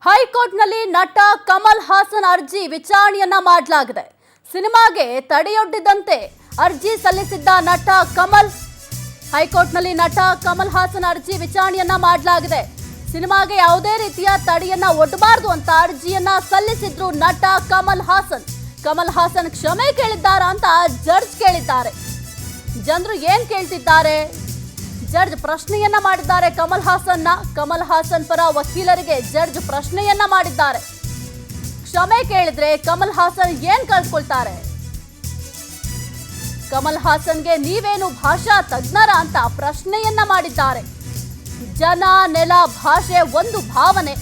ಹೈಕೋರ್ಟ್ನಲ್ಲಿ ನಟ ಕಮಲ್ ಹಾಸನ್ ಅರ್ಜಿ ವಿಚಾರಣೆಯನ್ನ ಮಾಡಲಾಗಿದೆ. ಸಿನಿಮಾಗೆ ತಡೆಯೊಡ್ಡಿದಂತೆ ಅರ್ಜಿ ಸಲ್ಲಿಸಿದ್ದ ನಟ ಕಮಲ್ ಹೈಕೋರ್ಟ್ನಲ್ಲಿ ನಟ ಕಮಲ್ ಹಾಸನ್ ಅರ್ಜಿ ವಿಚಾರಣೆಯನ್ನ ಮಾಡಲಾಗಿದೆ. ಸಿನಿಮಾಗೆ ಯಾವುದೇ ರೀತಿಯ ತಡೆಯನ್ನ ಒಡ್ಡಬಾರದು ಅಂತ ಅರ್ಜಿಯನ್ನ ಸಲ್ಲಿಸಿದ್ರು ನಟ ಕಮಲ್ ಹಾಸನ್. ಕಮಲ್ ಹಾಸನ್ ಕ್ಷಮೆ ಕೇಳಿದ್ದಾರಾ ಅಂತ ಜಡ್ಜ್ ಕೇಳಿದ್ದಾರೆ. ಜನರು ಏನ್ ಕೇಳ್ತಿದ್ದಾರೆ? ಜಡ್ಜ್ ಪ್ರಶ್ನೆಯನ್ನ ಮಾಡಿದ್ದಾರೆ ಕಮಲ್ ಹಾಸನ್ ಪರ ವಕೀಲರಿಗೆ ಜಡ್ಜ್ ಪ್ರಶ್ನೆಯನ್ನ ಮಾಡಿದ್ದಾರೆ. ಕ್ಷಮೆ ಕೇಳಿದ್ರೆ ಕಮಲ್ ಹಾಸನ್ ಏನ್ ಕಳ್ಕೊಳ್ತಾರೆ? ಕಮಲ್ ಹಾಸನ್ಗೆ ನೀವೇನು ಭಾಷಾ ತಜ್ಞರ ಅಂತ ಪ್ರಶ್ನೆಯನ್ನ ಮಾಡಿದ್ದಾರೆ. ಜನ, ನೆಲ, ಭಾಷೆ ಒಂದು ಭಾವನೆ.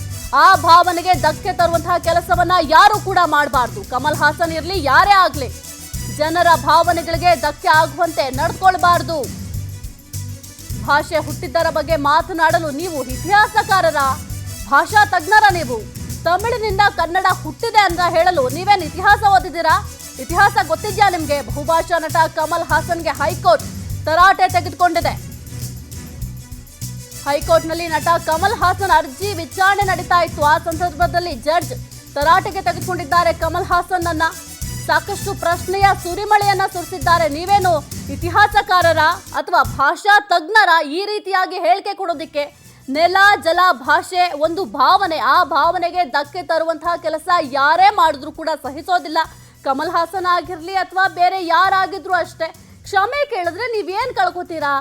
ಆ ಭಾವನೆಗೆ ಧಕ್ಕೆ ತರುವಂತಹ ಕೆಲಸವನ್ನ ಯಾರು ಕೂಡ ಮಾಡಬಾರ್ದು. ಕಮಲ್ ಹಾಸನ್ ಇರ್ಲಿ, ಯಾರೇ ಆಗ್ಲಿ, ಜನರ ಭಾವನೆಗಳಿಗೆ ಧಕ್ಕೆ ಆಗುವಂತೆ ನಡ್ಕೊಳ್ಬಾರ್ದು. ಭಾಷೆ ಹುಟ್ಟಿದ್ದರ ಬಗ್ಗೆ ಮಾತನಾಡಲು ನೀವು ಇತಿಹಾಸಕಾರರ, ಭಾಷಾ ತಜ್ಞರ? ನೀವು ತಮಿಳಿನಿಂದ ಕನ್ನಡ ಹುಟ್ಟಿದೆ ಅಂತ ಹೇಳಲು ನೀವೇನು ಇತಿಹಾಸ ಓದಿದ್ದೀರಾ? ಇತಿಹಾಸ ಗೊತ್ತಿದ್ಯಾ ನಿಮ್ಗೆ? ಬಹುಭಾಷಾ ನಟ ಕಮಲ್ ಹಾಸನ್ಗೆ ಹೈಕೋರ್ಟ್ ತರಾಟೆ ತೆಗೆದುಕೊಂಡಿದೆ. ಹೈಕೋರ್ಟ್ನಲ್ಲಿ ನಟ ಕಮಲ್ ಹಾಸನ್ ಅರ್ಜಿ ವಿಚಾರಣೆ ನಡೀತಾ ಇತ್ತು. ಆ ಸಂದರ್ಭದಲ್ಲಿ ಜಡ್ಜ್ ತರಾಟೆಗೆ ತೆಗೆದುಕೊಂಡಿದ್ದಾರೆ ಕಮಲ್ ಹಾಸನ್ ಅನ್ನ. ಸಾಕಷ್ಟು ಪ್ರಶ್ನೆಯ ಸುರಿಮಳೆಯನ್ನ ಸುರಿಸಿದ್ದಾರೆ. ನೀವೇನು ಇತಿಹಾಸಕಾರರ ಅಥವಾ ಭಾಷಾ ತಜ್ಞರ ಈ ರೀತಿಯಾಗಿ ಹೇಳಿಕೆ ಕೊಡೋದಿಕ್ಕೆ? ನೆಲ, ಜಲ, ಭಾಷೆ ಒಂದು ಭಾವನೆ. ಆ ಭಾವನೆಗೆ ಧಕ್ಕೆ ತರುವಂತಹ ಕೆಲಸ ಯಾರೇ ಮಾಡಿದ್ರು ಕೂಡ ಸಹಿಸೋದಿಲ್ಲ. ಕಮಲ್ ಹಾಸನ್ ಆಗಿರ್ಲಿ ಅಥವಾ ಬೇರೆ ಯಾರಾಗಿದ್ರು ಅಷ್ಟೇ. ಕ್ಷಮೆ ಕೇಳಿದ್ರೆ ನೀವೇನ್ ಕಳ್ಕೊತೀರಾ?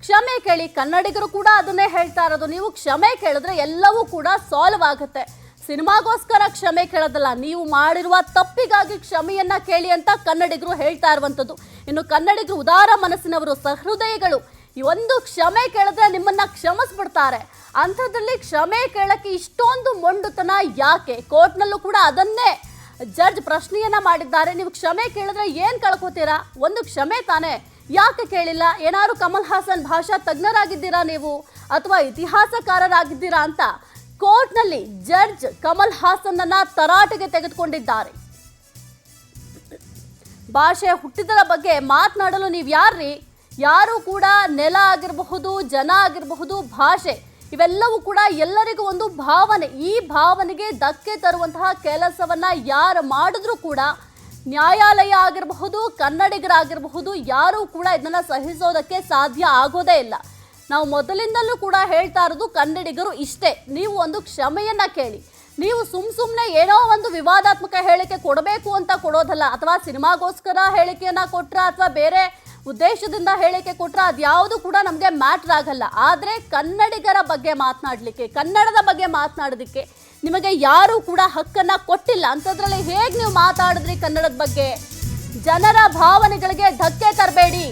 ಕ್ಷಮೆ ಕೇಳಿ. ಕನ್ನಡಿಗರು ಕೂಡ ಅದನ್ನೇ ಹೇಳ್ತಾ ಇರೋದು. ನೀವು ಕ್ಷಮೆ ಕೇಳಿದ್ರೆ ಎಲ್ಲವೂ ಕೂಡ ಸಾಲ್ವ್ ಆಗುತ್ತೆ. ಸಿನಿಮಾಗೋಸ್ಕರ ಕ್ಷಮೆ ಕೇಳೋದಲ್ಲ, ನೀವು ಮಾಡಿರುವ ತಪ್ಪಿಗಾಗಿ ಕ್ಷಮೆಯನ್ನ ಕೇಳಿ ಅಂತ ಕನ್ನಡಿಗರು ಹೇಳ್ತಾ ಇರುವಂಥದ್ದು. ಇನ್ನು ಕನ್ನಡಿಗರು ಉದಾರ ಮನಸ್ಸಿನವರು, ಸಹೃದಯಿಗಳು. ಈ ಒಂದು ಕ್ಷಮೆ ಕೇಳಿದ್ರೆ ನಿಮ್ಮನ್ನ ಕ್ಷಮಿಸ್ಬಿಡ್ತಾರೆ. ಅಂಥದ್ರಲ್ಲಿ ಕ್ಷಮೆ ಕೇಳಕ್ಕೆ ಇಷ್ಟೊಂದು ಮೊಂಡುತನ ಯಾಕೆ? ಕೋರ್ಟ್ನಲ್ಲೂ ಕೂಡ ಅದನ್ನೇ ಜಡ್ಜ್ ಪ್ರಶ್ನೆಯನ್ನ ಮಾಡಿದ್ದಾರೆ. ನೀವು ಕ್ಷಮೆ ಕೇಳಿದ್ರೆ ಏನ್ ಕಳ್ಕೊತೀರಾ? ಒಂದು ಕ್ಷಮೆ ತಾನೇ, ಯಾಕೆ ಕೇಳಿಲ್ಲ? ಏನಾದ್ರು ಕಮಲ್ ಹಾಸನ್ ಭಾಷಾ ತಜ್ಞರಾಗಿದ್ದೀರಾ ನೀವು ಅಥವಾ ಇತಿಹಾಸಕಾರರಾಗಿದ್ದೀರಾ ಅಂತ ಕೋರ್ಟ್ನಲ್ಲಿ ಜಡ್ಜ್ ಕಮಲ್ ಹಾಸನ್ ಅನ್ನ ತರಾಟೆಗೆ ತೆಗೆದುಕೊಂಡಿದ್ದಾರೆ. ಭಾಷೆ ಹುಟ್ಟಿದರ ಬಗ್ಗೆ ಮಾತನಾಡಲು ನೀವು ಯಾರ್ರಿ? ಯಾರು ಕೂಡ ನೆಲ ಆಗಿರಬಹುದು, ಜನ ಆಗಿರಬಹುದು, ಭಾಷೆ ಇವೆಲ್ಲವೂ ಕೂಡ ಎಲ್ಲರಿಗೂ ಒಂದು ಭಾವನೆ. ಈ ಭಾವನೆಗೆ ಧಕ್ಕೆ ತರುವಂತಹ ಕೆಲಸವನ್ನ ಯಾರು ಮಾಡಿದ್ರೂ ಕೂಡ ನ್ಯಾಯಾಲಯ ಆಗಿರಬಹುದು, ಕನ್ನಡಿಗರಾಗಿರಬಹುದು, ಯಾರೂ ಕೂಡ ಇದನ್ನ ಸಹಿಸೋದಕ್ಕೆ ಸಾಧ್ಯ ಆಗೋದೇ ಇಲ್ಲ. ನಾವು ಮೊದಲಿಂದಲೂ ಕೂಡ ಹೇಳ್ತಾ ಇರೋದು ಕನ್ನಡಿಗರು ಇಷ್ಟೇ. ನೀವು ಒಂದು ಕ್ಷಮೆಯನ್ನ ಕೇಳಿ. ನೀವು ಸುಮ್ಮನೆ ಏನೋ ಒಂದು ವಿವಾದಾತ್ಮಕ ಹೇಳಿಕೆ ಕೊಡಬೇಕು ಅಂತ ಕೊಡೋದಲ್ಲ, ಅಥವಾ ಸಿನಿಮಾಗೋಸ್ಕರ ಹೇಳಿಕೆಯನ್ನ ಕೊಟ್ರ ಅಥವಾ ಬೇರೆ ಉದ್ದೇಶದಿಂದ ಹೇಳಿಕೆ ಕೊಟ್ರ ಅದ್ಯಾವುದು ಕೂಡ ನಮಗೆ ಮ್ಯಾಟ್ರ್ ಆಗಲ್ಲ. ಆದರೆ ಕನ್ನಡಿಗರ ಬಗ್ಗೆ ಮಾತನಾಡಲಿಕ್ಕೆ, ಕನ್ನಡದ ಬಗ್ಗೆ ಮಾತನಾಡೋದಕ್ಕೆ ನಿಮಗೆ ಯಾರೂ ಕೂಡ ಹಕ್ಕನ್ನ ಕೊಟ್ಟಿಲ್ಲ. ಅಂಥದ್ರಲ್ಲಿ ಹೇಗೆ ನೀವು ಮಾತಾಡಿದ್ರಿ ಕನ್ನಡದ ಬಗ್ಗೆ? ಜನರ ಭಾವನೆಗಳಿಗೆ ಧಕ್ಕೆ ತರಬೇಡಿ.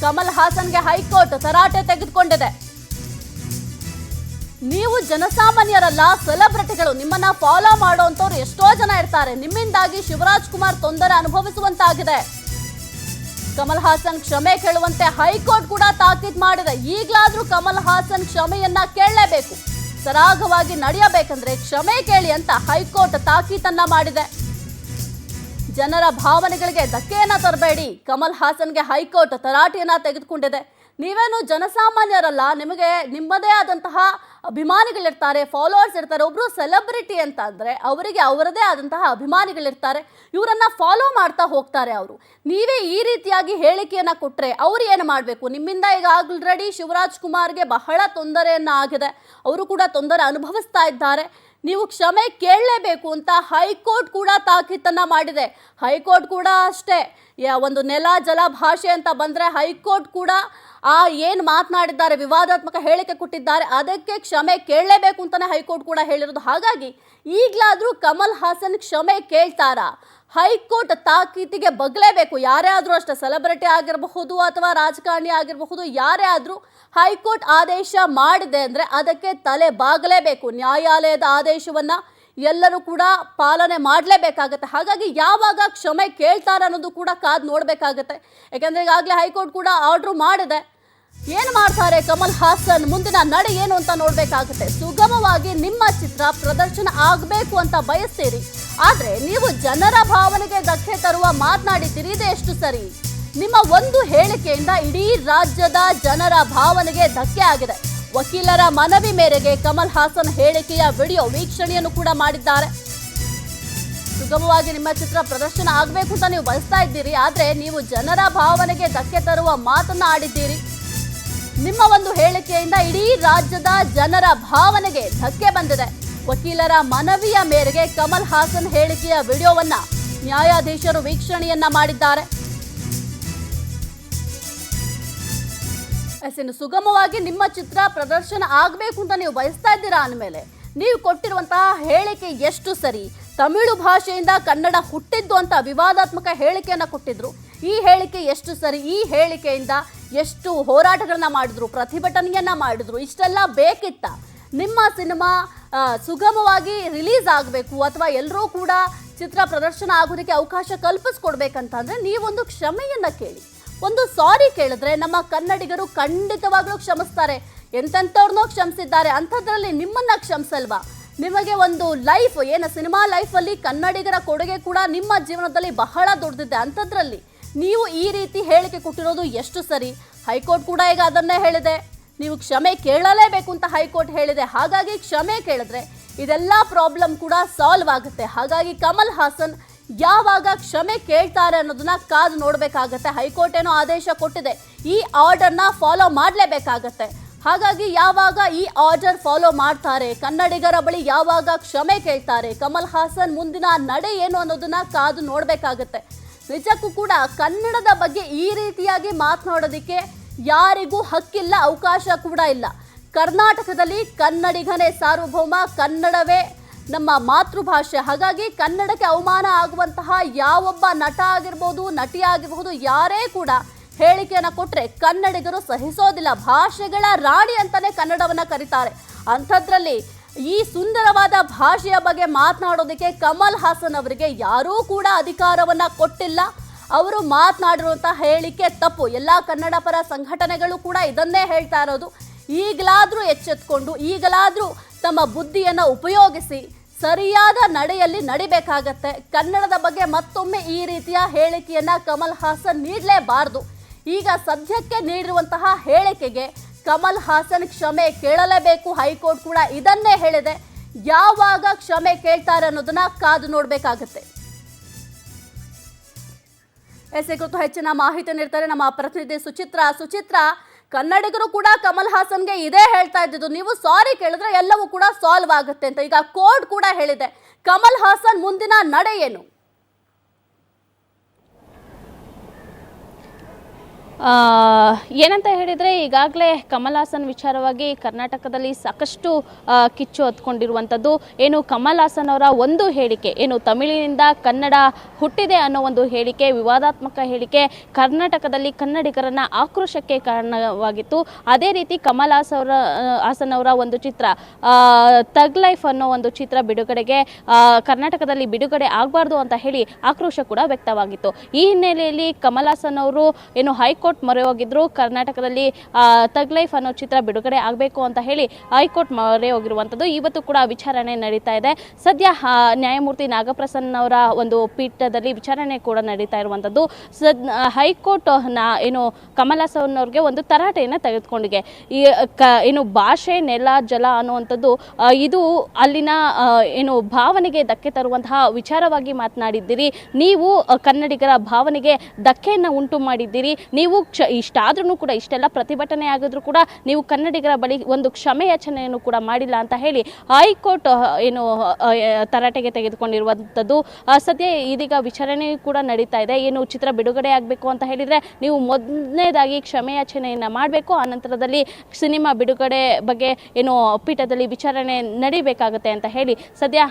ಕಮಲ್ ಹಾಸನ್ಗೆ ಹೈಕೋರ್ಟ್ ತರಾಟೆ ತೆಗೆದುಕೊಂಡಿದೆ. ನೀವು ಜನಸಾಮಾನ್ಯರಲ್ಲ, ಸೆಲೆಬ್ರಿಟಿಗಳು. ನಿಮ್ಮನ್ನ ಫಾಲೋ ಮಾಡುವಂತವ್ರು ಎಷ್ಟೋ ಜನ ಇರ್ತಾರೆ. ನಿಮ್ಮಿಂದಾಗಿ ಶಿವರಾಜ್ ಕುಮಾರ್ ತೊಂದರೆ ಅನುಭವಿಸುವಂತಾಗಿದೆ. ಕಮಲ್ ಹಾಸನ್ ಕ್ಷಮೆ ಕೇಳುವಂತೆ ಹೈಕೋರ್ಟ್ ಕೂಡ ತಾಕೀತು ಮಾಡಿದೆ. ಈಗಲಾದ್ರೂ ಕಮಲ್ ಹಾಸನ್ ಕ್ಷಮೆಯನ್ನ ಕೇಳಲೇಬೇಕು. ಸರಾಗವಾಗಿ ನಡೆಯಬೇಕಂದ್ರೆ ಕ್ಷಮೆ ಕೇಳಿ ಅಂತ ಹೈಕೋರ್ಟ್ ತಾಕೀತನ್ನ ಮಾಡಿದೆ. ಜನರ ಭಾವನೆಗಳಿಗೆ ಧಕ್ಕೆಯನ್ನ ತರಬೇಡಿ. ಕಮಲ್ ಹಾಸನ್ಗೆ ಹೈಕೋರ್ಟ್ ತರಾಟೆಯನ್ನ ತೆಗೆದುಕೊಂಡಿದೆ. ನೀವೇನು ಜನಸಾಮಾನ್ಯರಲ್ಲ, ನಿಮಗೆ ನಿಮ್ಮದೇ ಆದಂತಹ ಅಭಿಮಾನಿಗಳಿರ್ತಾರೆ, ಫಾಲೋವರ್ಸ್ ಇರ್ತಾರೆ. ಒಬ್ರು ಸೆಲೆಬ್ರಿಟಿ ಅಂತ ಅಂದ್ರೆ ಅವರಿಗೆ ಅವರದೇ ಆದಂತಹ ಅಭಿಮಾನಿಗಳಿರ್ತಾರೆ. ಇವರನ್ನ ಫಾಲೋ ಮಾಡ್ತಾ ಹೋಗ್ತಾರೆ ಅವರು. ನೀವೇ ಈ ರೀತಿಯಾಗಿ ಹೇಳಿಕೆಯನ್ನ ಕೊಟ್ರೆ ಅವ್ರು ಏನು ಮಾಡಬೇಕು? ನಿಮ್ಮಿಂದ ಈಗ ಆಲ್ರೆಡಿ ಶಿವರಾಜ್ ಕುಮಾರ್ಗೆ ಬಹಳ ತೊಂದರೆಯನ್ನ ಆಗಿದೆ. ಅವರು ಕೂಡ ತೊಂದರೆ ಅನುಭವಿಸ್ತಾ ಇದ್ದಾರೆ. ನೀವು ಕ್ಷಮೆ ಕೇಳಲೇಬೇಕು ಅಂತ ಹೈಕೋರ್ಟ್ ಕೂಡ ತಾಕೀತನ್ನ ಮಾಡಿದೆ. ಹೈಕೋರ್ಟ್ ಕೂಡ ಅಷ್ಟೇ, ಒಂದು ನೆಲ, ಜಲ, ಭಾಷೆ ಅಂತ ಬಂದರೆ ಹೈಕೋರ್ಟ್ ಕೂಡ ಏನು ಮಾತನಾಡಿದ್ದಾರೆ, ವಿವಾದಾತ್ಮಕ ಹೇಳಿಕೆ ಕೊಟ್ಟಿದ್ದಾರೆ, ಅದಕ್ಕೆ ಕ್ಷಮೆ ಕೇಳಲೇಬೇಕು ಅಂತಲೇ ಹೈಕೋರ್ಟ್ ಕೂಡ ಹೇಳಿರೋದು. ಹಾಗಾಗಿ ಈಗಲಾದರೂ ಕಮಲ್ ಹಾಸನ್ ಕ್ಷಮೆ ಕೇಳ್ತಾರಾ? ಹೈಕೋರ್ಟ್ ತಾಕೀತಿಗೆ ಬಗ್ಲೇಬೇಕು. ಯಾರೇ ಆದರೂ ಅಷ್ಟೇ, ಸೆಲೆಬ್ರಿಟಿ ಆಗಿರಬಹುದು ಅಥವಾ ರಾಜಕಾರಣಿ ಆಗಿರಬಹುದು, ಯಾರೇ ಆದರೂ ಹೈಕೋರ್ಟ್ ಆದೇಶ ಮಾಡಿದೆ ಅಂದರೆ ಅದಕ್ಕೆ ತಲೆ ಬಾಗಲೇಬೇಕು. ನ್ಯಾಯಾಲಯದ ಆದೇಶವನ್ನು ಎಲ್ಲರೂ ಕೂಡ ಪಾಲನೆ ಮಾಡಲೇಬೇಕಾಗತ್ತೆ. ಹಾಗಾಗಿ ಯಾವಾಗ ಕ್ಷಮೆ ಕೇಳ್ತಾರೆ ಅನ್ನೋದು ಕೂಡ ಕಾದು ನೋಡಬೇಕಾಗತ್ತೆ. ಯಾಕೆಂದರೆ ಈಗಾಗಲೇ ಹೈಕೋರ್ಟ್ ಕೂಡ ಆರ್ಡ್ರ್ ಮಾಡಿದೆ. ಏನು ಮಾಡ್ತಾರೆ ಕಮಲ್ ಹಾಸನ್, ಮುಂದಿನ ನಡೆ ಏನು ಅಂತ ನೋಡಬೇಕಾಗುತ್ತೆ. ಸುಗಮವಾಗಿ ನಿಮ್ಮ ಚಿತ್ರ ಪ್ರದರ್ಶನ ಆಗಬೇಕು ಅಂತ ಬಯಸ್ತೀರಿ, ಆದರೆ ನೀವು ಜನರ ಭಾವನೆಗೆ ಧಕ್ಕೆ ತರುವ ಮಾತನಾಡಿದ್ದೀರಿ. ಇದು ಎಷ್ಟು ಸರಿ? ನಿಮ್ಮ ಒಂದು ಹೇಳಿಕೆಯಿಂದ ಇಡೀ ರಾಜ್ಯದ ಜನರ ಭಾವನೆಗೆ ಧಕ್ಕೆ ಆಗಿದೆ. ವಕೀಲರ ಮನವಿ ಮೇರೆಗೆ ಕಮಲ್ ಹಾಸನ್ ಹೇಳಿಕೆಯ ವಿಡಿಯೋ ವೀಕ್ಷಣೆಯನ್ನು ಕೂಡ ಮಾಡಿದ್ದಾರೆ. ಸುಗಮವಾಗಿ ನಿಮ್ಮ ಚಿತ್ರ ಪ್ರದರ್ಶನ ಆಗಬೇಕು ಅಂತ ನೀವು ಬಯಸ್ತಾ ಇದ್ದೀರಿ, ಆದ್ರೆ ನೀವು ಜನರ ಭಾವನೆಗೆ ಧಕ್ಕೆ ತರುವ ಮಾತನ್ನ ಆಡಿದ್ದೀರಿ. ನಿಮ್ಮ ಒಂದು ಹೇಳಿಕೆಯಿಂದ ಇಡೀ ರಾಜ್ಯದ ಜನರ ಭಾವನೆಗೆ ಧಕ್ಕೆ ಬಂದಿದೆ. ವಕೀಲರ ಮನವಿಯ ಮೇರೆಗೆ ಕಮಲ್ ಹಾಸನ್ ಹೇಳಿಕೆಯ ವಿಡಿಯೋವನ್ನ ನ್ಯಾಯಾಧೀಶರು ವೀಕ್ಷಣೆಯನ್ನ ಮಾಡಿದ್ದಾರೆ. ಇನ್ನು ಸುಗಮವಾಗಿ ನಿಮ್ಮ ಚಿತ್ರ ಪ್ರದರ್ಶನ ಆಗಬೇಕು ಅಂತ ನೀವು ಬಯಸ್ತಾ ಇದ್ದೀರಾ ಅಂದಮೇಲೆ ನೀವು ಕೊಟ್ಟಿರುವಂತಹ ಹೇಳಿಕೆ ಎಷ್ಟು ಸರಿ? ತಮಿಳು ಭಾಷೆಯಿಂದ ಕನ್ನಡ ಹುಟ್ಟಿದ್ದು ಅಂತ ವಿವಾದಾತ್ಮಕ ಹೇಳಿಕೆಯನ್ನ ಕೊಟ್ಟಿದ್ರು. ಈ ಹೇಳಿಕೆ ಎಷ್ಟು ಸರಿ? ಈ ಹೇಳಿಕೆಯಿಂದ ಎಷ್ಟು ಹೋರಾಟಗಳನ್ನ ಮಾಡಿದ್ರು, ಪ್ರತಿಭಟನೆಯನ್ನ ಮಾಡಿದ್ರು. ಇಷ್ಟೆಲ್ಲ ಬೇಕಿತ್ತ? ನಿಮ್ಮ ಸಿನಿಮಾ ಸುಗಮವಾಗಿ ರಿಲೀಸ್ ಆಗಬೇಕು ಅಥವಾ ಎಲ್ಲರೂ ಕೂಡ ಚಿತ್ರ ಪ್ರದರ್ಶನ ಆಗೋದಕ್ಕೆ ಅವಕಾಶ ಕಲ್ಪಿಸ್ಕೊಡ್ಬೇಕಂತಂದ್ರೆ ನೀವೊಂದು ಕ್ಷಮೆಯನ್ನ ಕೇಳಿ, ಒಂದು ಸಾರಿ ಕೇಳಿದ್ರೆ ನಮ್ಮ ಕನ್ನಡಿಗರು ಖಂಡಿತವಾಗ್ಲೂ ಕ್ಷಮಿಸ್ತಾರೆ. ಎಂತೆಂಥವ್ರನ್ನೋ ಕ್ಷಮಿಸಿದ್ದಾರೆ, ಅಂಥದ್ರಲ್ಲಿ ನಿಮ್ಮನ್ನ ಕ್ಷಮಿಸಲ್ವಾ? ನಿಮಗೆ ಒಂದು ಲೈಫ್ ಸಿನಿಮಾ ಲೈಫಲ್ಲಿ ಕನ್ನಡಿಗರ ಕೊಡುಗೆ ಕೂಡ ನಿಮ್ಮ ಜೀವನದಲ್ಲಿ ಬಹಳ ದೊಡ್ಡದಿದೆ. ಅಂಥದ್ರಲ್ಲಿ ನೀವು ಈ ರೀತಿ ಹೇಳಿಕೆ ಕೊಟ್ಟಿರೋದು ಎಷ್ಟು ಸರಿ? ಹೈಕೋರ್ಟ್ ಕೂಡ ಈಗ ಅದನ್ನೇ ಹೇಳಿದೆ, ನೀವು ಕ್ಷಮೆ ಕೇಳಲೇಬೇಕು ಅಂತ ಹೈಕೋರ್ಟ್ ಹೇಳಿದೆ. ಹಾಗಾಗಿ ಕ್ಷಮೆ ಕೇಳಿದ್ರೆ ಇದೆಲ್ಲ ಪ್ರಾಬ್ಲಮ್ ಕೂಡ ಸಾಲ್ವ್ ಆಗುತ್ತೆ. ಹಾಗಾಗಿ ಕಮಲ್ ಹಾಸನ್ ಯಾವಾಗ ಕ್ಷಮೆ ಕೇಳ್ತಾರೆ ಅನ್ನೋದನ್ನ ಕಾದು ನೋಡಬೇಕಾಗತ್ತೆ. ಹೈಕೋರ್ಟ್ ಏನೋ ಆದೇಶ ಕೊಟ್ಟಿದೆ, ಈ ಆರ್ಡರ್ನ ಫಾಲೋ ಮಾಡಲೇಬೇಕಾಗತ್ತೆ. ಹಾಗಾಗಿ ಯಾವಾಗ ಈ ಆರ್ಡರ್ ಫಾಲೋ ಮಾಡ್ತಾರೆ, ಕನ್ನಡಿಗರ ಬಳಿ ಯಾವಾಗ ಕ್ಷಮೆ ಕೇಳ್ತಾರೆ, ಕಮಲ್ ಹಾಸನ್ ಮುಂದಿನ ನಡೆ ಏನು ಅನ್ನೋದನ್ನ ಕಾದು ನೋಡಬೇಕಾಗತ್ತೆ. ನಿಜಕ್ಕೂ ಕೂಡ ಕನ್ನಡದ ಬಗ್ಗೆ ಈ ರೀತಿಯಾಗಿ ಮಾತನಾಡೋದಕ್ಕೆ ಯಾರಿಗೂ ಹಕ್ಕಿಲ್ಲ, ಅವಕಾಶ ಕೂಡ ಇಲ್ಲ. ಕರ್ನಾಟಕದಲ್ಲಿ ಕನ್ನಡಿಗನೇ ಸಾರ್ವಭೌಮ, ಕನ್ನಡವೇ ನಮ್ಮ ಮಾತೃಭಾಷೆ. ಹಾಗಾಗಿ ಕನ್ನಡಕ್ಕೆ ಅವಮಾನ ಆಗುವಂತಹ ಯಾವೊಬ್ಬ ನಟ ಆಗಿರ್ಬೋದು, ನಟಿ ಆಗಿರ್ಬೋದು, ಯಾರೇ ಕೂಡ ಹೇಳಿಕೆಯನ್ನು ಕೊಟ್ಟರೆ ಕನ್ನಡಿಗರು ಸಹಿಸೋದಿಲ್ಲ. ಭಾಷೆಗಳ ರಾಣಿ ಅಂತಾನೆ ಕನ್ನಡವನ್ನ ಕರೀತಾರೆ. ಅಂಥದ್ರಲ್ಲಿ ಈ ಸುಂದರವಾದ ಭಾಷೆಯ ಬಗ್ಗೆ ಮಾತನಾಡೋದಕ್ಕೆ ಕಮಲ್ ಹಾಸನ್ ಅವರಿಗೆ ಯಾರೂ ಕೂಡ ಅಧಿಕಾರವನ್ನ ಕೊಟ್ಟಿಲ್ಲ. ಅವರು ಮಾತನಾಡಿರುವಂಥ ಹೇಳಿಕೆ ತಪ್ಪು. ಎಲ್ಲ ಕನ್ನಡ ಪರ ಸಂಘಟನೆಗಳು ಕೂಡ ಇದನ್ನೇ ಹೇಳ್ತಾ ಇರೋದು. ಈಗಲಾದರೂ ಎಚ್ಚೆತ್ಕೊಂಡು, ಈಗಲಾದರೂ ತಮ್ಮ ಬುದ್ಧಿಯನ್ನು ಉಪಯೋಗಿಸಿ ಸರಿಯಾದ ನಡೆಯಲ್ಲಿ ನಡಿಬೇಕಾಗತ್ತೆ. ಕನ್ನಡದ ಬಗ್ಗೆ ಮತ್ತೊಮ್ಮೆ ಈ ರೀತಿಯ ಹೇಳಿಕೆಯನ್ನ ಕಮಲ್ ಹಾಸನ್ ನೀಡಲೇಬಾರದು. ಈಗ ಸದ್ಯಕ್ಕೆ ನೀಡಿರುವಂತಹ ಹೇಳಿಕೆಗೆ ಕಮಲ್ ಹಾಸನ್ ಕ್ಷಮೆ ಕೇಳಲೇಬೇಕು. ಹೈಕೋರ್ಟ್ ಕೂಡ ಇದನ್ನೇ ಹೇಳಿದೆ. ಯಾವಾಗ ಕ್ಷಮೆ ಕೇಳ್ತಾರೆ ಅನ್ನೋದನ್ನ ಕಾದು ನೋಡಬೇಕಾಗತ್ತೆ. ಈ ಕುರಿತು ಹೆಚ್ಚಿನ ಮಾಹಿತಿ ನೀಡ್ತಾರೆ ನಮ್ಮ ಪ್ರತಿನಿಧಿ ಸುಚಿತ್ರಾ, ಕನ್ನಡಿಗರು ಕೂಡ ಕಮಲ್ ಹಾಸನ್ಗೆ ಇದೇ ಹೇಳ್ತಾ ಇದ್ದಿದ್ದು, ನೀವು ಸಾರಿ ಕೇಳಿದ್ರೆ ಎಲ್ಲವೂ ಕೂಡ ಸಾಲ್ವ್ ಆಗುತ್ತೆ ಅಂತ. ಈಗ ಕೋರ್ಟ್ ಕೂಡ ಹೇಳಿದೆ. ಕಮಲ್ ಹಾಸನ್ ಮುಂದಿನ ನಡೆ ಏನು? ಏನಂತ ಹೇಳಿದರೆ, ಈಗಾಗಲೇ ಕಮಲ್ ಹಾಸನ್ ವಿಚಾರವಾಗಿ ಕರ್ನಾಟಕದಲ್ಲಿ ಸಾಕಷ್ಟು ಕಿಚ್ಚು ಹತ್ಕೊಂಡಿರುವಂಥದ್ದು. ಏನು ಕಮಲ್ ಹಾಸನ್ ಅವರ ಒಂದು ಹೇಳಿಕೆ, ಏನು ತಮಿಳಿನಿಂದ ಕನ್ನಡ ಹುಟ್ಟಿದೆ ಅನ್ನೋ ಒಂದು ಹೇಳಿಕೆ, ವಿವಾದಾತ್ಮಕ ಹೇಳಿಕೆ ಕರ್ನಾಟಕದಲ್ಲಿ ಕನ್ನಡಿಗರನ್ನ ಆಕ್ರೋಶಕ್ಕೆ ಕಾರಣವಾಗಿತ್ತು. ಅದೇ ರೀತಿ ಕಮಲ್ ಹಾಸನ್ ಅವರ ಒಂದು ಚಿತ್ರ ತಗ್ ಲೈಫ್ ಅನ್ನೋ ಒಂದು ಚಿತ್ರ ಬಿಡುಗಡೆಗೆ ಕರ್ನಾಟಕದಲ್ಲಿ ಬಿಡುಗಡೆ ಆಗಬಾರ್ದು ಅಂತ ಹೇಳಿ ಆಕ್ರೋಶ ಕೂಡ ವ್ಯಕ್ತವಾಗಿತ್ತು. ಈ ಹಿನ್ನೆಲೆಯಲ್ಲಿ ಕಮಲ್ ಹಾಸನ್ ಅವರು ಏನು ಹೈಕೋರ್ಟ್ ಮೊರೆ ಹೋಗಿದ್ರು. ಕರ್ನಾಟಕದಲ್ಲಿ ತಗ್ ಲೈಫ್ ಅನ್ನೋ ಚಿತ್ರ ಬಿಡುಗಡೆ ಆಗಬೇಕು ಅಂತ ಹೇಳಿ ಹೈಕೋರ್ಟ್ ಮೊರೆ ಹೋಗಿರುವಂಥದ್ದು. ಇವತ್ತು ಕೂಡ ವಿಚಾರಣೆ ನಡೀತಾ ಇದೆ. ಸದ್ಯ ನ್ಯಾಯಮೂರ್ತಿ ನಾಗಪ್ರಸನ್ನ ಅವರ ಒಂದು ಪೀಠದಲ್ಲಿ ವಿಚಾರಣೆ ಕೂಡ ನಡೀತಾ ಇರುವಂಥದ್ದು. ಹೈಕೋರ್ಟ್ ಏನು ಕಮಲ್ ಹಾಸನ್ ಅವ್ರಿಗೆ ಒಂದು ತರಾಟೆಯನ್ನು ತೆಗೆದುಕೊಂಡಿದೆ. ಏನು ಭಾಷೆ, ನೆಲ, ಜಲ ಅನ್ನುವಂಥದ್ದು ಇದು ಅಲ್ಲಿನ ಏನು ಭಾವನೆಗೆ ಧಕ್ಕೆ ತರುವಂತಹ ವಿಚಾರವಾಗಿ ಮಾತನಾಡಿದ್ದೀರಿ. ನೀವು ಕನ್ನಡಿಗರ ಭಾವನೆಗೆ ಧಕ್ಕೆಯನ್ನು ಉಂಟು ಮಾಡಿದ್ದೀರಿ. ನೀವು ಇಷ್ಟಾದ್ರೂ ಕೂಡ, ಇಷ್ಟೆಲ್ಲ ಪ್ರತಿಭಟನೆ ಆಗಿದ್ರು ಕೂಡ ನೀವು ಕನ್ನಡಿಗರ ಬಳಿ ಒಂದು ಕ್ಷಮೆಯಾಚನೆಯನ್ನು ಕೂಡ ಮಾಡಿಲ್ಲ ಅಂತ ಹೇಳಿ ಹೈಕೋರ್ಟ್ ಏನು ತರಾಟೆಗೆ ತೆಗೆದುಕೊಂಡಿರುವಂಥದ್ದು. ಸದ್ಯ ಇದೀಗ ವಿಚಾರಣೆ ಕೂಡ ನಡೀತಾ ಇದೆ. ಏನು ಚಿತ್ರ ಬಿಡುಗಡೆ ಆಗಬೇಕು ಅಂತ ಹೇಳಿದರೆ ನೀವು ಮೊದಲನೇದಾಗಿ ಕ್ಷಮೆಯಾಚನೆಯನ್ನು ಮಾಡಬೇಕು. ಆನಂತರದಲ್ಲಿ ಸಿನಿಮಾ ಬಿಡುಗಡೆ ಬಗ್ಗೆ ಏನು ಪೀಠದಲ್ಲಿ ವಿಚಾರಣೆ ನಡೀಬೇಕಾಗುತ್ತೆ ಅಂತ ಹೇಳಿ ಸದ್ಯ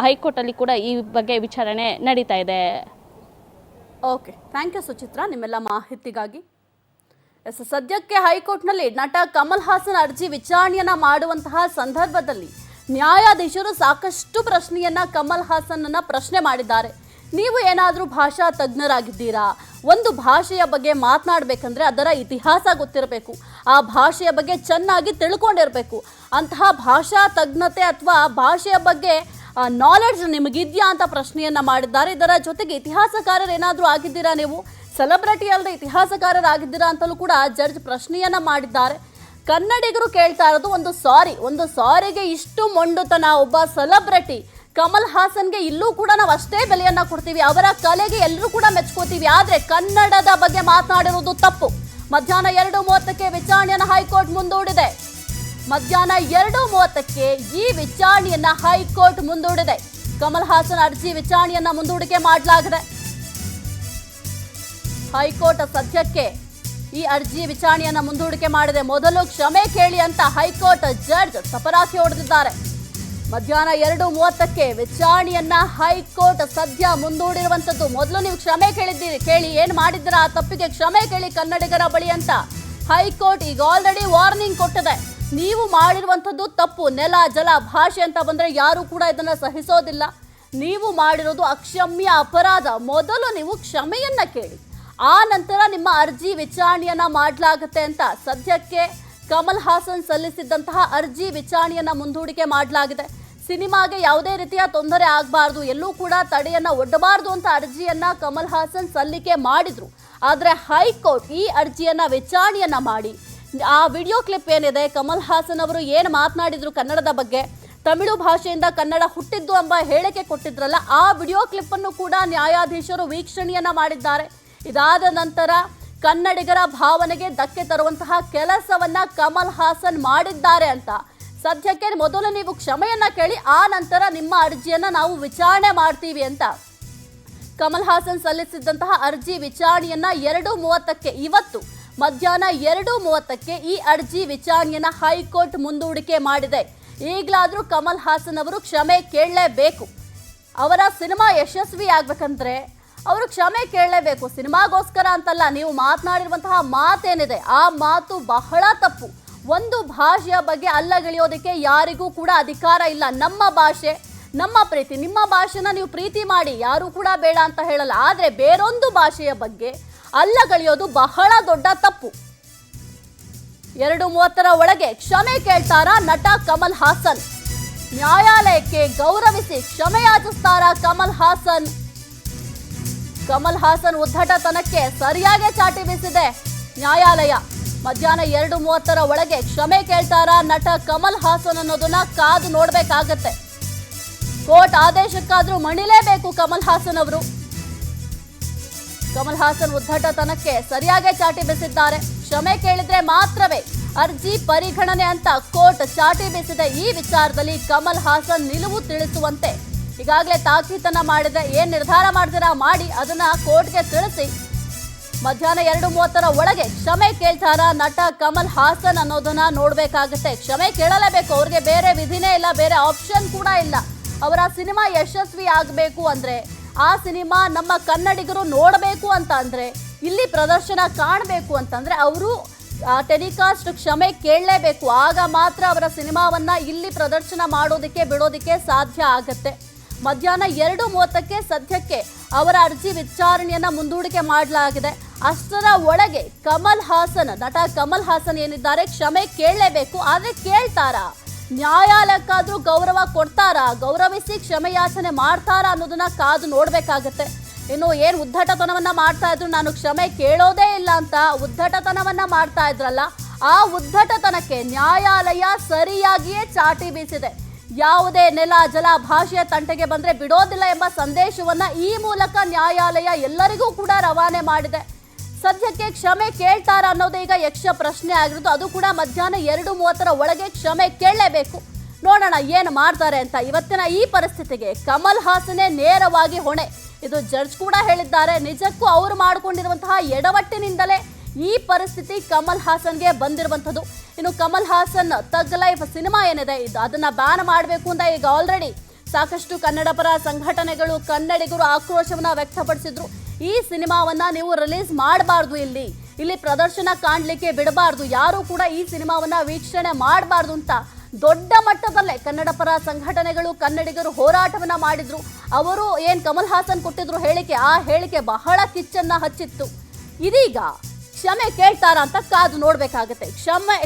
ಹೈಕೋರ್ಟಲ್ಲಿ ಕೂಡ ಈ ಬಗ್ಗೆ ವಿಚಾರಣೆ ನಡೀತಾ ಇದೆ. ಓಕೆ, ಥ್ಯಾಂಕ್ ಯು ಸುಚಿತ್ರಾ ನಿಮ್ಮೆಲ್ಲ ಮಾಹಿತಿಗಾಗಿ. ಸದ್ಯಕ್ಕೆ ಹೈಕೋರ್ಟ್ನಲ್ಲಿ ನಟ ಕಮಲ್ ಹಾಸನ್ ಅರ್ಜಿ ವಿಚಾರಣೆಯನ್ನ ಮಾಡುವಂತಹ ಸಂದರ್ಭದಲ್ಲಿ ನ್ಯಾಯಾಧೀಶರು ಸಾಕಷ್ಟು ಪ್ರಶ್ನೆಯನ್ನ ಕಮಲ್ ಹಾಸನ್ನ ಪ್ರಶ್ನೆ ಮಾಡಿದ್ದಾರೆ. ನೀವು ಏನಾದರೂ ಭಾಷಾ ತಜ್ಞರಾಗಿದ್ದೀರಾ? ಒಂದು ಭಾಷೆಯ ಬಗ್ಗೆ ಮಾತನಾಡಬೇಕಂದ್ರೆ ಅದರ ಇತಿಹಾಸ ಗೊತ್ತಿರಬೇಕು, ಆ ಭಾಷೆಯ ಬಗ್ಗೆ ಚೆನ್ನಾಗಿ ತಿಳ್ಕೊಂಡಿರಬೇಕು. ಅಂತಹ ಭಾಷಾ ತಜ್ಞತೆ ಅಥವಾ ಭಾಷೆಯ ಬಗ್ಗೆ ನಾಲೆಡ್ಜ್ ನಿಮಗಿದೆಯಾ ಅಂತ ಪ್ರಶ್ನೆಯನ್ನ ಮಾಡಿದ್ದಾರೆ. ಇದರ ಜೊತೆಗೆ ಇತಿಹಾಸಕಾರರು ಏನಾದರೂ ಆಗಿದ್ದೀರಾ, ನೀವು ಸೆಲೆಬ್ರಿಟಿ ಅಲ್ಲದೆ ಇತಿಹಾಸಕಾರರಾಗಿದ್ದೀರಾ ಅಂತಲೂ ಕೂಡ ಜಡ್ಜ್ ಪ್ರಶ್ನೆಯನ್ನ ಮಾಡಿದ್ದಾರೆ. ಕನ್ನಡಿಗರು ಕೇಳ್ತಾ ಇರೋದು ಒಂದು ಸಾರಿಗೆ ಇಷ್ಟು ಮೊಂಡುತನ. ಒಬ್ಬ ಸೆಲೆಬ್ರಿಟಿ ಕಮಲ್ ಹಾಸನ್ಗೆ ಇಲ್ಲೂ ಕೂಡ ನಾವು ಅಷ್ಟೇ ಬೆಲೆಯನ್ನ ಕೊಡ್ತೀವಿ, ಅವರ ಕಲೆಗೆ ಎಲ್ಲರೂ ಕೂಡ ಮೆಚ್ಕೋತೀವಿ, ಆದ್ರೆ ಕನ್ನಡದ ಬಗ್ಗೆ ಮಾತನಾಡಿರೋದು ತಪ್ಪು. ಮಧ್ಯಾಹ್ನ 2:30ಕ್ಕೆ ವಿಚಾರಣೆಯನ್ನ ಹೈಕೋರ್ಟ್ ಮುಂದೂಡಿದೆ. ಮಧ್ಯಾಹ್ನ 2:30ಕ್ಕೆ ಈ ವಿಚಾರಣೆಯನ್ನ ಹೈಕೋರ್ಟ್ ಮುಂದೂಡಿದೆ. ಕಮಲ್ ಹಾಸನ್ ಅರ್ಜಿ ವಿಚಾರಣೆಯನ್ನ ಮುಂದೂಡಿಕೆ ಮಾಡಲಾಗಿದೆ. ಹೈಕೋರ್ಟ್ ಸದ್ಯಕ್ಕೆ ಈ ಅರ್ಜಿ ವಿಚಾರಣೆಯನ್ನ ಮುಂದೂಡಿಕೆ ಮಾಡಿದೆ. ಮೊದಲು ಕ್ಷಮೆ ಕೇಳಿ ಅಂತ ಹೈಕೋರ್ಟ್ ಜಡ್ಜ್ ತಪರಾಕಿ ಹೊಡೆದಿದ್ದಾರೆ. ಮಧ್ಯಾಹ್ನ 2:30ಕ್ಕೆ ವಿಚಾರಣೆಯನ್ನ ಹೈಕೋರ್ಟ್ ಸದ್ಯ ಮುಂದೂಡಿರುವಂತದ್ದು. ಮೊದಲು ನೀವು ಕ್ಷಮೆ ಕೇಳಿ ಏನ್ ಮಾಡಿದ್ದೀರಾ, ಆ ತಪ್ಪಿಗೆ ಕ್ಷಮೆ ಕೇಳಿ ಕನ್ನಡಿಗರ ಬಳಿ ಅಂತ ಹೈಕೋರ್ಟ್ ಈಗ ಆಲ್ರೆಡಿ ವಾರ್ನಿಂಗ್ ಕೊಟ್ಟಿದೆ. ನೀವು ಮಾಡಿರುವಂತದ್ದು ತಪ್ಪು. ನೆಲ ಜಲ ಭಾಷೆ ಅಂತ ಬಂದ್ರೆ ಯಾರು ಕೂಡ ಇದನ್ನ ಸಹಿಸೋದಿಲ್ಲ. ನೀವು ಮಾಡಿರೋದು ಅಕ್ಷಮ್ಯ ಅಪರಾಧ. ಮೊದಲು ನೀವು ಕ್ಷಮೆಯನ್ನ ಕೇಳಿ, ಆ ನಂತರ ನಿಮ್ಮ ಅರ್ಜಿ ವಿಚಾರಣೆಯನ್ನ ಮಾಡಲಾಗುತ್ತೆ ಅಂತ ಸದ್ಯಕ್ಕೆ ಕಮಲ್ ಹಾಸನ್ ಸಲ್ಲಿಸಿದ್ದಂತಹ ಅರ್ಜಿ ವಿಚಾರಣೆಯನ್ನ ಮುಂದೂಡಿಕೆ ಮಾಡಲಾಗಿದೆ. ಸಿನಿಮಾಗೆ ಯಾವುದೇ ರೀತಿಯ ತೊಂದರೆ ಆಗಬಾರ್ದು, ಎಲ್ಲೂ ಕೂಡ ತಡೆಯನ್ನ ಒಡ್ಡಬಾರ್ದು ಅಂತ ಅರ್ಜಿಯನ್ನ ಕಮಲ್ ಹಾಸನ್ ಸಲ್ಲಿಕೆ ಮಾಡಿದ್ರು. ಆದ್ರೆ ಹೈಕೋರ್ಟ್ ಈ ಅರ್ಜಿಯನ್ನ ವಿಚಾರಣೆಯನ್ನ ಮಾಡಿ ಆ ವಿಡಿಯೋ ಕ್ಲಿಪ್ ಏನಿದೆ, ಕಮಲ್ ಹಾಸನ್ ಅವರು ಏನು ಮಾತನಾಡಿದ್ರು ಕನ್ನಡದ ಬಗ್ಗೆ, ತಮಿಳು ಭಾಷೆಯಿಂದ ಕನ್ನಡ ಹುಟ್ಟಿದ್ದು ಎಂಬ ಹೇಳಿಕೆ ಕೊಟ್ಟಿದ್ರಲ್ಲ, ಆ ವಿಡಿಯೋ ಕ್ಲಿಪ್ ಅನ್ನು ಕೂಡ ನ್ಯಾಯಾಧೀಶರು ವೀಕ್ಷಣೆಯನ್ನ ಮಾಡಿದ್ದಾರೆ. ಇದಾದ ನಂತರ ಕನ್ನಡಿಗರ ಭಾವನೆಗೆ ಧಕ್ಕೆ ತರುವಂತಹ ಕೆಲಸವನ್ನ ಕಮಲ್ ಹಾಸನ್ ಮಾಡಿದ್ದಾರೆ ಅಂತ ಸದ್ಯಕ್ಕೆ ಮೊದಲು ನೀವು ಕ್ಷಮೆಯನ್ನ ಕೇಳಿ, ಆ ನಂತರ ನಿಮ್ಮ ಅರ್ಜಿಯನ್ನ ನಾವು ವಿಚಾರಣೆ ಮಾಡ್ತೀವಿ ಅಂತ ಕಮಲ್ ಹಾಸನ್ ಸಲ್ಲಿಸಿದ್ದಂತಹ ಅರ್ಜಿ ವಿಚಾರಣೆಯನ್ನ 2:30ಕ್ಕೆ ಇವತ್ತು ಮಧ್ಯಾಹ್ನ 2:30ಕ್ಕೆ ಈ ಅರ್ಜಿ ವಿಚಾರಣೆಯನ್ನ ಹೈಕೋರ್ಟ್ ಮುಂದೂಡಿಕೆ ಮಾಡಿದೆ. ಈಗಲಾದ್ರೂ ಕಮಲ್ ಹಾಸನ್ ಅವರು ಕ್ಷಮೆ ಕೇಳಲೇಬೇಕು. ಅವರ ಸಿನಿಮಾ ಯಶಸ್ವಿ ಆಗ್ಬೇಕಂದ್ರೆ ಅವರು ಕ್ಷಮೆ ಕೇಳಲೇಬೇಕು. ಸಿನಿಮಾಗೋಸ್ಕರ ಅಂತಲ್ಲ, ನೀವು ಮಾತನಾಡಿರುವಂತಹ ಮಾತೇನಿದೆ ಆ ಮಾತು ಬಹಳ ತಪ್ಪು. ಒಂದು ಭಾಷೆಯ ಬಗ್ಗೆ ಅಲ್ಲಗೆಳೆಯೋದಕ್ಕೆ ಯಾರಿಗೂ ಕೂಡ ಅಧಿಕಾರ ಇಲ್ಲ. ನಮ್ಮ ಭಾಷೆ ನಮ್ಮ ಪ್ರೀತಿ, ನಿಮ್ಮ ಭಾಷೆನ ನೀವು ಪ್ರೀತಿ ಮಾಡಿ, ಯಾರು ಕೂಡ ಬೇಡ ಅಂತ ಹೇಳಲ್ಲ. ಆದ್ರೆ ಬೇರೊಂದು ಭಾಷೆಯ ಬಗ್ಗೆ ಅಲ್ಲಗೆಳೆಯೋದು ಬಹಳ ದೊಡ್ಡ ತಪ್ಪು. 2:30ರ ಒಳಗೆ ಕ್ಷಮೆ ಕೇಳ್ತಾರಾ ನಟ ಕಮಲ್ ಹಾಸನ್? ನ್ಯಾಯಾಲಯಕ್ಕೆ ಗೌರವಿಸಿ ಕ್ಷಮೆಯಾಚಿಸ್ತಾರಾ ಕಮಲ್ ಹಾಸನ್? ಕಮಲ್ ಹಾಸನ್ ಉದ್ದಟತನಕ್ಕೆ ಸರಿಯಾಗಿ ಚಾಟಿ ಬೀಸಿದೆ ನ್ಯಾಯಾಲಯ. ಮಧ್ಯಾಹ್ನ 2:30ರ ಒಳಗೆ ಕ್ಷಮೆ ಕೇಳ್ತಾರಾ ನಟ ಕಮಲ್ ಹಾಸನ್ ಅನ್ನೋದನ್ನ ಕಾದು ನೋಡ್ಬೇಕಾಗತ್ತೆ. ಕೋರ್ಟ್ ಆದೇಶಕ್ಕಾದ್ರೂ ಮಣಿಲೇಬೇಕು ಕಮಲ್ ಹಾಸನ್ ಅವರು. ಕಮಲ್ ಹಾಸನ್ ಉದ್ದಟತನಕ್ಕೆ ಸರಿಯಾಗಿ ಚಾಟಿ ಬೀಸಿದ್ದಾರೆ. ಕ್ಷಮೆ ಕೇಳಿದ್ರೆ ಮಾತ್ರವೇ ಅರ್ಜಿ ಪರಿಗಣನೆ ಅಂತ ಕೋರ್ಟ್ ಚಾಟಿ ಬೀಸಿದೆ. ಈ ವಿಚಾರದಲ್ಲಿ ಕಮಲ್ ಹಾಸನ್ ನಿಲುವು ತಿಳಿಸುವಂತೆ ಈಗಾಗಲೇ ತಾಕೀತನ್ನ ಮಾಡಿದೆ. ಏನ್ ನಿರ್ಧಾರ ಮಾಡ್ತೀರಾ ಮಾಡಿ, ಅದನ್ನ ಕೋರ್ಟ್ಗೆ ತಿಳಿಸಿ. ಮಧ್ಯಾಹ್ನ 2:30ರ ಒಳಗೆ ಕ್ಷಮೆ ಕೇಳ್ತಾರಾ ನಟ ಕಮಲ್ ಹಾಸನ್ ಅನ್ನೋದನ್ನ ನೋಡ್ಬೇಕಾಗತ್ತೆ. ಕ್ಷಮೆ ಕೇಳಲೇಬೇಕು. ಅವ್ರಿಗೆ ಬೇರೆ ವಿಧಿನೇ ಇಲ್ಲ, ಬೇರೆ ಆಪ್ಷನ್ ಕೂಡ ಇಲ್ಲ. ಅವರ ಸಿನಿಮಾ ಯಶಸ್ವಿ ಆಗಬೇಕು ಅಂದ್ರೆ, ಆ ಸಿನಿಮಾ ನಮ್ಮ ಕನ್ನಡಿಗರು ನೋಡಬೇಕು ಅಂತ ಅಂದ್ರೆ, ಇಲ್ಲಿ ಪ್ರದರ್ಶನ ಕಾಣಬೇಕು ಅಂತಂದ್ರೆ ಅವರು ಟೆಲಿಕಾಸ್ಟ್ ಕ್ಷಮೆ ಕೇಳಲೇಬೇಕು. ಆಗ ಮಾತ್ರ ಅವರ ಸಿನಿಮಾವನ್ನ ಇಲ್ಲಿ ಪ್ರದರ್ಶನ ಮಾಡೋದಕ್ಕೆ ಬಿಡೋದಕ್ಕೆ ಸಾಧ್ಯ ಆಗತ್ತೆ. ಮಧ್ಯಾಹ್ನ 2:30ಕ್ಕೆ ಸದ್ಯಕ್ಕೆ ಅವರ ಅರ್ಜಿ ವಿಚಾರಣೆಯನ್ನ ಮುಂದೂಡಿಕೆ ಮಾಡಲಾಗಿದೆ. ಅಷ್ಟರ ಒಳಗೆ ನಟ ಕಮಲ್ ಹಾಸನ್ ಏನಿದ್ದಾರೆ ಕ್ಷಮೆ ಕೇಳಲೇಬೇಕು. ಆದ್ರೆ ಕೇಳ್ತಾರಾ? ನ್ಯಾಯಾಲಯಕ್ಕಾದ್ರೂ ಗೌರವ ಕೊಡ್ತಾರಾ? ಗೌರವಿಸಿ ಕ್ಷಮೆಯಾಚನೆ ಮಾಡ್ತಾರಾ ಅನ್ನೋದನ್ನ ಕಾದು ನೋಡ್ಬೇಕಾಗತ್ತೆ. ಇನ್ನು ಏನ್ ಉದ್ದಟತನವನ್ನ ಮಾಡ್ತಾ ಇದ್ರು, ನಾನು ಕ್ಷಮೆ ಕೇಳೋದೇ ಇಲ್ಲ ಅಂತ ಉದ್ದಟತನವನ್ನ ಮಾಡ್ತಾ ಇದ್ರಲ್ಲ, ಆ ಉದ್ದಟತನಕ್ಕೆ ನ್ಯಾಯಾಲಯ ಸರಿಯಾಗಿಯೇ ಚಾಟಿ ಬೀಸಿದೆ. ಯಾವುದೇ ನೆಲ ಜಲ ಭಾಷೆಯ ತಂಟೆಗೆ ಬಂದ್ರೆ ಬಿಡೋದಿಲ್ಲ ಎಂಬ ಸಂದೇಶವನ್ನ ಈ ಮೂಲಕ ನ್ಯಾಯಾಲಯ ಎಲ್ಲರಿಗೂ ಕೂಡ ರವಾನೆ ಮಾಡಿದೆ. ಸದ್ಯಕ್ಕೆ ಕ್ಷಮೆ ಕೇಳ್ತಾರ ಅನ್ನೋದು ಈಗ ಯಕ್ಷ ಪ್ರಶ್ನೆ ಆಗಿರೋದು. ಅದು ಕೂಡ ಮಧ್ಯಾಹ್ನ 2:30ರ ಒಳಗೆ ಕ್ಷಮೆ ಕೇಳಲೇಬೇಕು. ನೋಡೋಣ ಏನು ಮಾಡ್ತಾರೆ ಅಂತ. ಇವತ್ತಿನ ಈ ಪರಿಸ್ಥಿತಿಗೆ ಕಮಲ್ ಹಾಸನೇ ನೇರವಾಗಿ ಹೊಣೆ. ಇದು ಜಡ್ಜ್ ಕೂಡ ಹೇಳಿದ್ದಾರೆ. ನಿಜಕ್ಕೂ ಅವರು ಮಾಡಿಕೊಂಡಿರುವಂತಹ ಎಡವಟ್ಟಿನಿಂದಲೇ ಈ ಪರಿಸ್ಥಿತಿ ಕಮಲ್ ಹಾಸನ್ಗೆ ಬಂದಿರುವಂಥದ್ದು. ಇನ್ನು ಕಮಲ್ ಹಾಸನ್ ತಗ್ ಲೈಫ್ ಸಿನಿಮಾ ಏನಿದೆ ಅದನ್ನ ಬ್ಯಾನ್ ಮಾಡಬೇಕು ಅಂತ ಈಗ ಆಲ್ರೆಡಿ ಸಾಕಷ್ಟು ಕನ್ನಡ ಪರ ಸಂಘಟನೆಗಳು, ಕನ್ನಡಿಗರು ಆಕ್ರೋಶವನ್ನ ವ್ಯಕ್ತಪಡಿಸಿದ್ರು. ಈ ಸಿನಿಮಾವನ್ನ ನೀವು ರಿಲೀಸ್ ಮಾಡಬಾರ್ದು, ಇಲ್ಲಿ ಪ್ರದರ್ಶನ ಕಾಣಲಿಕ್ಕೆ ಬಿಡಬಾರ್ದು, ಯಾರು ಕೂಡ ಈ ಸಿನಿಮಾವನ್ನ ವೀಕ್ಷಣೆ ಮಾಡಬಾರ್ದು ಅಂತ ದೊಡ್ಡ ಮಟ್ಟದಲ್ಲೇ ಕನ್ನಡ ಪರ ಸಂಘಟನೆಗಳು, ಕನ್ನಡಿಗರು ಹೋರಾಟವನ್ನ ಮಾಡಿದ್ರು. ಅವರು ಏನ್ ಕಮಲ್ ಹಾಸನ್ ಕೊಟ್ಟಿದ್ರು ಹೇಳಿಕೆ, ಆ ಹೇಳಿಕೆ ಬಹಳ ಕಿಚ್ಚನ್ನ ಹಚ್ಚಿತ್ತು. ಇದೀಗ ಕ್ಷಮೆ ಕೇಳ್ತಾರಾ ಅಂತ ಕಾದು ನೋಡ್ಬೇಕಾಗತ್ತೆ.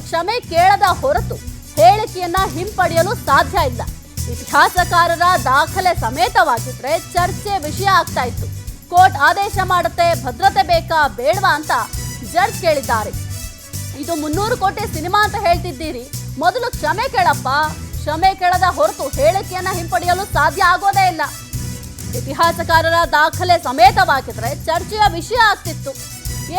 ಕ್ಷಮೆ ಕೇಳದ ಹೊರತು ಹೇಳಿಕೆಯನ್ನ ಹಿಂಪಡೆಯಲು ಸಾಧ್ಯ ಇಲ್ಲ. ಇತಿಹಾಸಕಾರರ ದಾಖಲೆ ಸಮೇತವಾಗಿದ್ರೆ ಚರ್ಚೆ ವಿಷಯ ಆಗ್ತಾ ಇತ್ತು. ಕೋರ್ಟ್ ಆದೇಶ ಮಾಡುತ್ತೆ, ಭದ್ರತೆ ಬೇಕಾ ಬೇಡವಾ ಅಂತ ಜಡ್ಜ್ ಕೇಳಿದ್ದಾರೆ. ಇದು 300 ಕೋಟಿ ಸಿನಿಮಾ ಅಂತ ಹೇಳ್ತಿದ್ದೀರಿ, ಮೊದಲು ಕ್ಷಮೆ ಕೇಳಪ್ಪ. ಕ್ಷಮೆ ಕೇಳದ ಹೊರತು ಹೇಳಿಕೆಯನ್ನ ಹಿಂಪಡೆಯಲು ಸಾಧ್ಯ ಆಗೋದೇ ಇಲ್ಲ. ಇತಿಹಾಸಕಾರರ ದಾಖಲೆ ಸಮೇತವಾಗಿದ್ರೆ ಚರ್ಚೆಯ ವಿಷಯ ಆಗ್ತಿತ್ತು.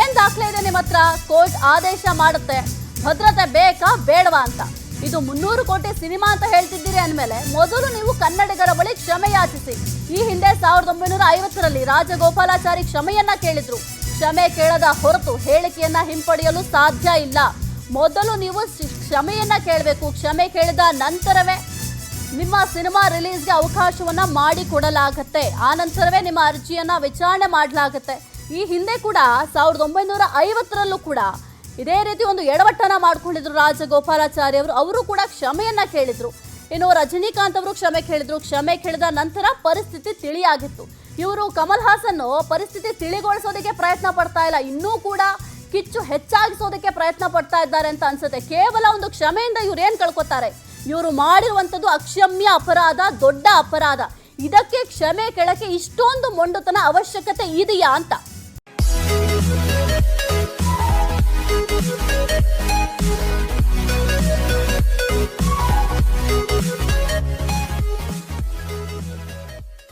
ಏನ್ ದಾಖಲೆ ಇದೆ ನಿಮ್ಮ ಹತ್ರ? ಕೋರ್ಟ್ ಆದೇಶ ಮಾಡುತ್ತೆ, ಭದ್ರತೆ ಬೇಕಾ ಬೇಡವಾ ಅಂತ. ಇದು 300 ಕೋಟಿ ಸಿನಿಮಾ ಅಂತ ಹೇಳ್ತಿದ್ದೀರಿ ಅಂದಮೇಲೆ ಮೊದಲು ನೀವು ಕನ್ನಡಿಗರ ಬಳಿ ಕ್ಷಮೆ ಯಾಚಿಸಿ. ಈ ಹಿಂದೆ 1950ರಲ್ಲಿ ರಾಜಗೋಪಾಲಾಚಾರಿ ಕ್ಷಮೆಯನ್ನ ಕೇಳಿದ್ರು. ಕ್ಷಮೆ ಕೇಳದ ಹೊರತು ಹೇಳಿಕೆಯನ್ನ ಹಿಂಪಡೆಯಲು ಸಾಧ್ಯ ಇಲ್ಲ. ಮೊದಲು ನೀವು ಕ್ಷಮೆಯನ್ನ ಕೇಳಬೇಕು. ಕ್ಷಮೆ ಕೇಳಿದ ನಂತರವೇ ನಿಮ್ಮ ಸಿನಿಮಾ ರಿಲೀಸ್ಗೆ ಅವಕಾಶವನ್ನ ಮಾಡಿಕೊಡಲಾಗತ್ತೆ. ಆ ನಂತರವೇ ನಿಮ್ಮ ಅರ್ಜಿಯನ್ನ ವಿಚಾರಣೆ ಮಾಡಲಾಗತ್ತೆ. ಈ ಹಿಂದೆ ಕೂಡ 1950ರಲ್ಲೂ ಕೂಡ ಇದೇ ರೀತಿ ಒಂದು ಎಡವಟ್ಟನ್ನ ಮಾಡ್ಕೊಂಡಿದ್ರು ರಾಜಗೋಪಾಲಾಚಾರಿ ಅವರು ಕೂಡ ಕ್ಷಮೆಯನ್ನ ಕೇಳಿದ್ರು. ಇನ್ನು ರಜನಿಕಾಂತ್ ಅವರು ಕ್ಷಮೆ ಕೇಳಿದ್ರು. ಕ್ಷಮೆ ಕೇಳಿದ ನಂತರ ಪರಿಸ್ಥಿತಿ ತಿಳಿಯಾಗಿತ್ತು. ಇವರು ಕಮಲ್ ಹಾಸನ್ ಪರಿಸ್ಥಿತಿ ತಿಳಿಗೊಳಿಸೋದಕ್ಕೆ ಪ್ರಯತ್ನ ಪಡ್ತಾ ಇಲ್ಲ, ಇನ್ನೂ ಕೂಡ ಕಿಚ್ಚು ಹೆಚ್ಚಾಗಿಸೋದಕ್ಕೆ ಪ್ರಯತ್ನ ಪಡ್ತಾ ಇದ್ದಾರೆ ಅಂತ ಅನ್ಸುತ್ತೆ. ಕೇವಲ ಒಂದು ಕ್ಷಮೆಯಿಂದ ಇವ್ರು ಏನ್ ಕಳ್ಕೊತಾರೆ? ಇವರು ಮಾಡಿರುವಂಥದ್ದು ಅಕ್ಷಮ್ಯ ಅಪರಾಧ, ದೊಡ್ಡ ಅಪರಾಧ. ಇದಕ್ಕೆ ಕ್ಷಮೆ ಕೇಳಕ್ಕೆ ಇಷ್ಟೊಂದು ಮೊಂಡುತನ ಅವಶ್ಯಕತೆ ಇದೆಯಾ ಅಂತ